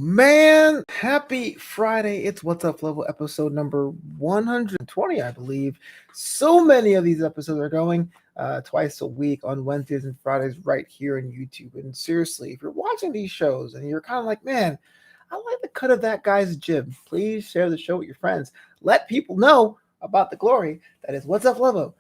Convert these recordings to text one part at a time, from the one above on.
Man, happy Friday. It's What's Up Flobo episode number 120, I believe. So many of these episodes are going twice a week on Wednesdays and Fridays right here on YouTube. And seriously, if you're watching these shows and you're kind of like, man, I like the cut of that guy's jib, please share the show with your friends. Let people know about the glory that is What's Up Flobo.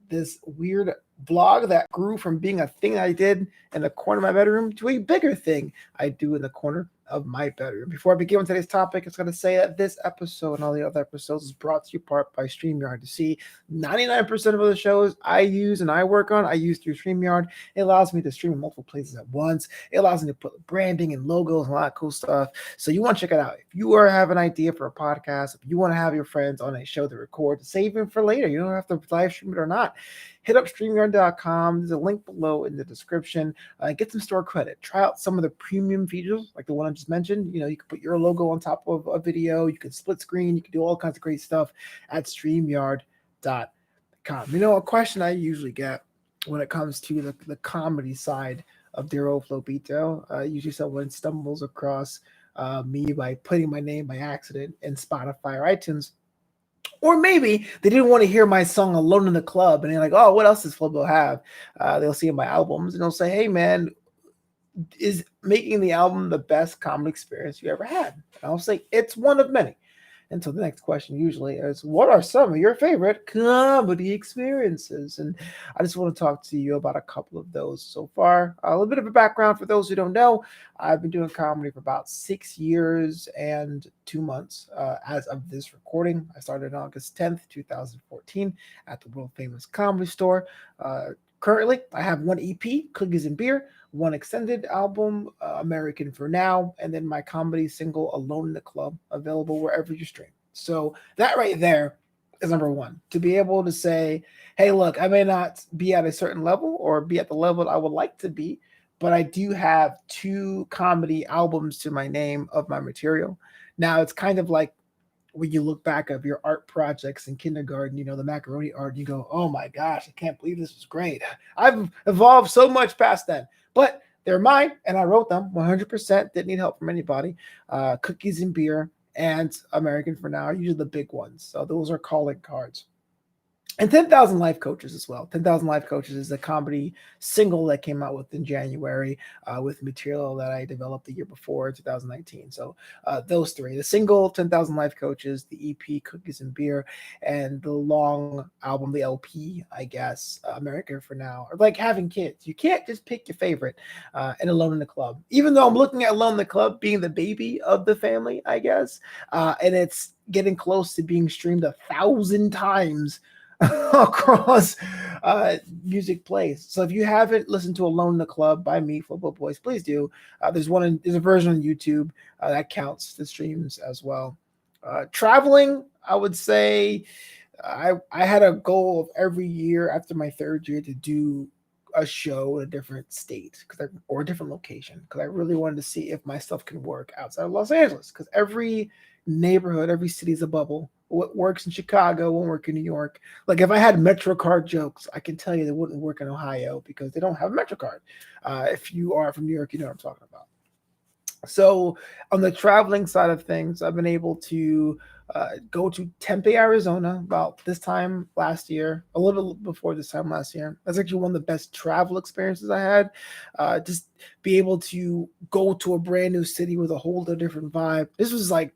This weird vlog that grew from being a thing I did in the corner of my bedroom to a bigger thing I do in the corner of my bedroom. Before I begin with today's topic, it's going to say that this episode and all the other episodes is brought to you part by StreamYard. To see 99% of the shows I use and I work on, I use through StreamYard. It allows me to stream in multiple places at once. It allows me to put branding and logos and a lot of cool stuff. So you want to check it out. If you have an idea for a podcast, if you want to have your friends on a show to record, save them for later. You don't have to live stream it or not. Hit up StreamYard.com. There's a link below in the description. Get some store credit. Try out some of the premium features, like the one I just mentioned. You know, you can put your logo on top of a video. You can split screen. You can do all kinds of great stuff at StreamYard.com. You know, a question I usually get when it comes to the comedy side of Dero Flobito, usually someone stumbles across me by putting my name by accident in Spotify or iTunes. Or maybe they didn't want to hear my song Alone in the Club, and they're like, oh, what else does Flobo have? They'll see my albums, and they'll say, hey, man, is making the album the best comedy experience you ever had? And I'll say, it's one of many. And so the next question usually is, what are some of your favorite comedy experiences? And I just want to talk to you about a couple of those so far. A little bit of a background for those who don't know. I've been doing comedy for about 6 years and 2 months as of this recording. I started on August 10th, 2014 at the world famous Comedy Store. Currently, I have one EP, Cookies and Beer, one extended album, American for Now, and then my comedy single, Alone in the Club, available wherever you stream. So that right there is number one. To be able to say, hey, look, I may not be at a certain level or be at the level I would like to be, but I do have 2 comedy albums to my name of my material. Now, it's kind of like when you look back of your art projects in kindergarten, you know, the macaroni art, and you go, oh my gosh, I can't believe this was great. I've evolved so much past then, but they're mine and I wrote them 100%. Didn't need help from anybody. Cookies and Beer and American for Now are usually the big ones. So those are calling cards. And 10,000 Life Coaches as well. 10,000 Life Coaches is a comedy single that came out in January with material that I developed the year before, 2019. So those 3, the single, 10,000 Life Coaches, the EP, Cookies and Beer, and the long album, the LP, I guess, America for Now. Or like having kids. You can't just pick your favorite and Alone in the Club. Even though I'm looking at Alone in the Club being the baby of the family, I guess, and it's getting close to being streamed 1,000 times across music plays. So if you haven't listened to Alone in the Club by me, Flobo Boys, please do. There's a version on YouTube that counts the streams as well. Traveling, I would say I had a goal of every year after my 3rd year to do a show in a different state or a different location, because I really wanted to see if my stuff can work outside of Los Angeles, because every neighborhood, every city is a bubble. What works in Chicago won't work in New York. Like if I had MetroCard jokes, I can tell you they wouldn't work in Ohio because they don't have a MetroCard. If you are from New York, you know what I'm talking about. So on the traveling side of things, I've been able to go to Tempe, Arizona about this time last year, a little bit before this time last year. That's actually one of the best travel experiences I had. Just be able to go to a brand new city with a whole different vibe. This was like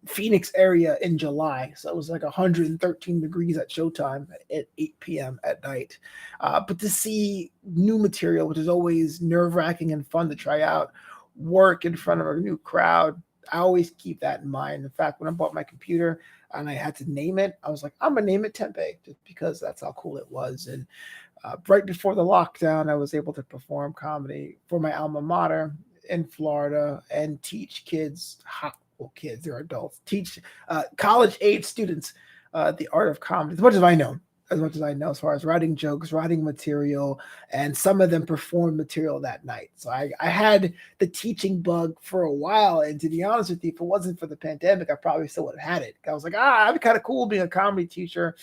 Phoenix area in July. So it was like 113 degrees at showtime at 8 p.m. at night. But to see new material, which is always nerve-wracking and fun to try out, work in front of a new crowd, I always keep that in mind. In fact, when I bought my computer and I had to name it, I was like, I'm going to name it Tempe, just because that's how cool it was. And right before the lockdown, I was able to perform comedy for my alma mater in Florida and teach kids kids, they're adults, teach college-age students the art of comedy, as much as I know, as far as writing jokes, writing material, and some of them performed material that night. So I had the teaching bug for a while, and to be honest with you, if it wasn't for the pandemic, I probably still would have had it. I was like, it'd be kind of cool being a comedy teacher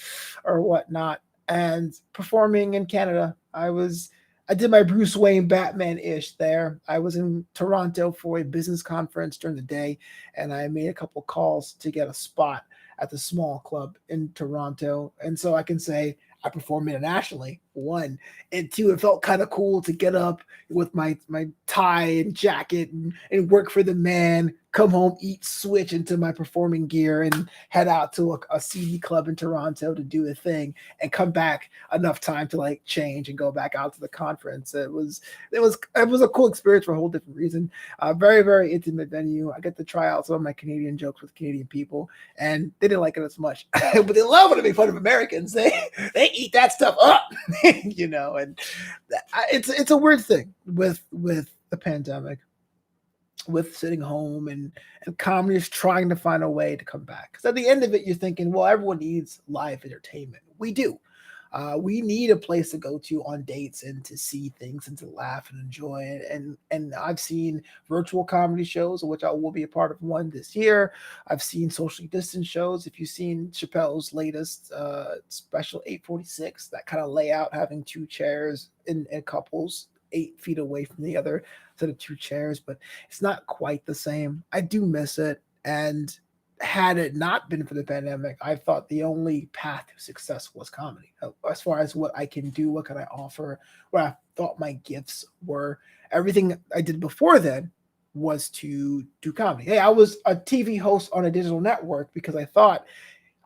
or whatnot. And performing in Canada, I was I did my Bruce Wayne Batman-ish there. I was in Toronto for a business conference during the day, and I made a couple calls to get a spot at the small club in Toronto. And so I can say I performed internationally, one. And two, it felt kind of cool to get up with my tie and jacket and work for the man, come home, eat, switch into my performing gear, and head out to a CD club in Toronto to do a thing and come back enough time to like change and go back out to the conference. It was a cool experience for a whole different reason. Very, very intimate venue. I get to try out some of my Canadian jokes with Canadian people, and they didn't like it as much, but they love when I make fun of Americans. They eat that stuff up, and it's a weird thing with the pandemic, with sitting home and comedy is trying to find a way to come back. Because at the end of it, you're thinking, well, everyone needs live entertainment. We do. We need a place to go to on dates and to see things and to laugh and enjoy it. And I've seen virtual comedy shows, of which I will be a part of one this year. I've seen socially distant shows. If you've seen Chappelle's latest special 846, that kind of layout, having two chairs in couples 8 feet away from the other set of two chairs, but it's not quite the same. I do miss it. And had it not been for the pandemic, I thought the only path to success was comedy. As far as what I can do, what can I offer, what I thought my gifts were, everything I did before then was to do comedy. Hey, I was a TV host on a digital network because I thought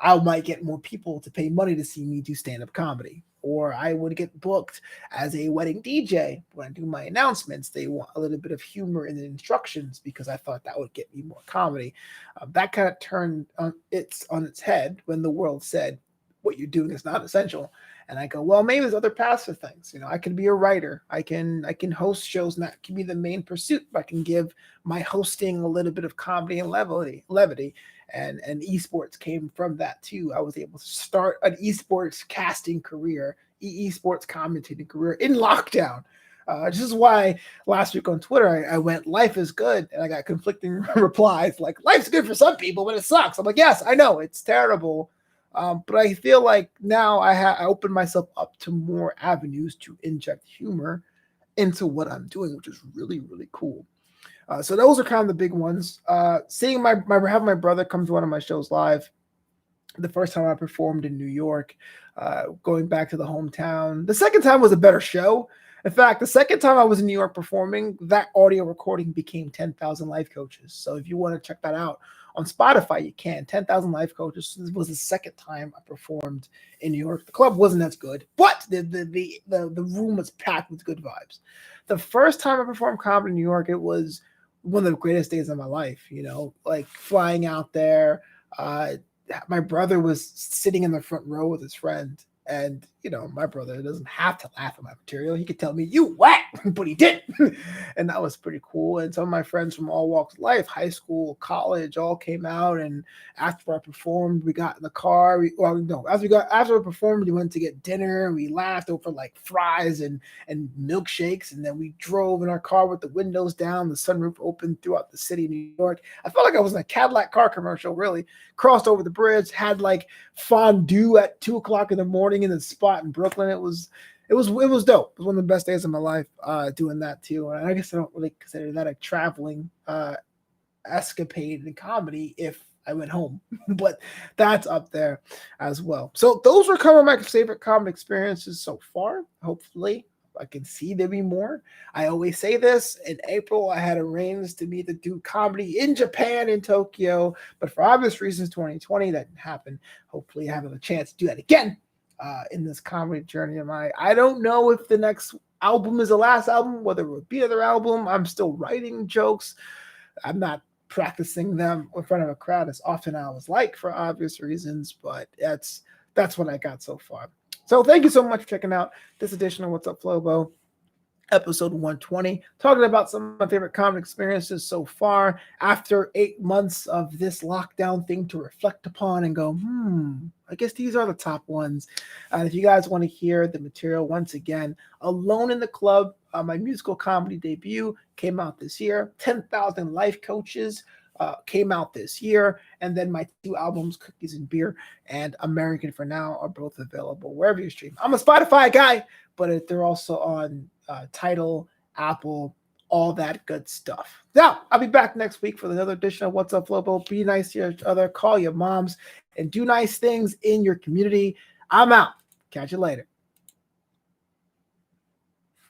I might get more people to pay money to see me do stand-up comedy. Or I would get booked as a wedding DJ when I do my announcements. They want a little bit of humor in the instructions because I thought that would get me more comedy. That kind of turned on its head when the world said, what you're doing is not essential. And I go, well, maybe there's other paths for things. I can be a writer. I can host shows, and that can be the main pursuit. I can give my hosting a little bit of comedy and levity. And esports came from that too. I was able to start an esports casting career, esports commentating career in lockdown. This is why last week on Twitter, I went, life is good. And I got conflicting replies like, life's good for some people, but it sucks. I'm like, yes, I know it's terrible. But I feel like now I open myself up to more avenues to inject humor into what I'm doing, which is really, really cool. So those are kind of the big ones. Seeing having my brother come to one of my shows live, the first time I performed in New York, going back to the hometown. The second time was a better show. In fact, the second time I was in New York performing, that audio recording became 10,000 Life Coaches. So if you want to check that out on Spotify, you can. 10,000 Life Coaches. This was the second time I performed in New York. The club wasn't as good, but the room was packed with good vibes. The first time I performed comedy in New York, it was one of the greatest days of my life, like flying out there. My brother was sitting in the front row with his friend. And, my brother doesn't have to laugh at my material. He could tell me, you whack, but he didn't. And that was pretty cool. And some of my friends from all walks of life, high school, college, all came out. And after I performed, we got in the car. After I performed, we went to get dinner. We laughed over like fries and milkshakes. And then we drove in our car with the windows down, the sunroof open throughout the city of New York. I felt like I was in a Cadillac car commercial, really. Crossed over the bridge, had like fondue at 2:00 in the morning in the spot in Brooklyn. It was dope. It was one of the best days of my life doing that too. And I guess I don't really consider that a traveling escapade in comedy if I went home, but that's up there as well. So those were kind of my favorite comedy experiences so far. Hopefully I can see there be more. I always say this. In April, I had arranged to meet to do comedy in Japan, in Tokyo, but for obvious reasons, 2020, that didn't happen. Hopefully I have a chance to do that again in this comedy journey of mine. I don't know if the next album is the last album, whether it would be another album. I'm still writing jokes. I'm not practicing them in front of a crowd as often as I was like, for obvious reasons, but that's what I got so far. So thank you so much for checking out this edition of What's Up, Flobo, episode 120, talking about some of my favorite comedy experiences so far after 8 months of this lockdown thing to reflect upon and go, I guess these are the top ones. If you guys want to hear the material, once again, Alone in the Club, my musical comedy debut came out this year. 10,000 Life Coaches came out this year. And then my 2 albums, Cookies and Beer and American for Now, are both available wherever you stream. I'm a Spotify guy, but they're also on Tidal, Apple, all that good stuff. Now, I'll be back next week for another edition of What's Up, Flobo. Be nice to each other, call your moms, and do nice things in your community. I'm out. Catch you later.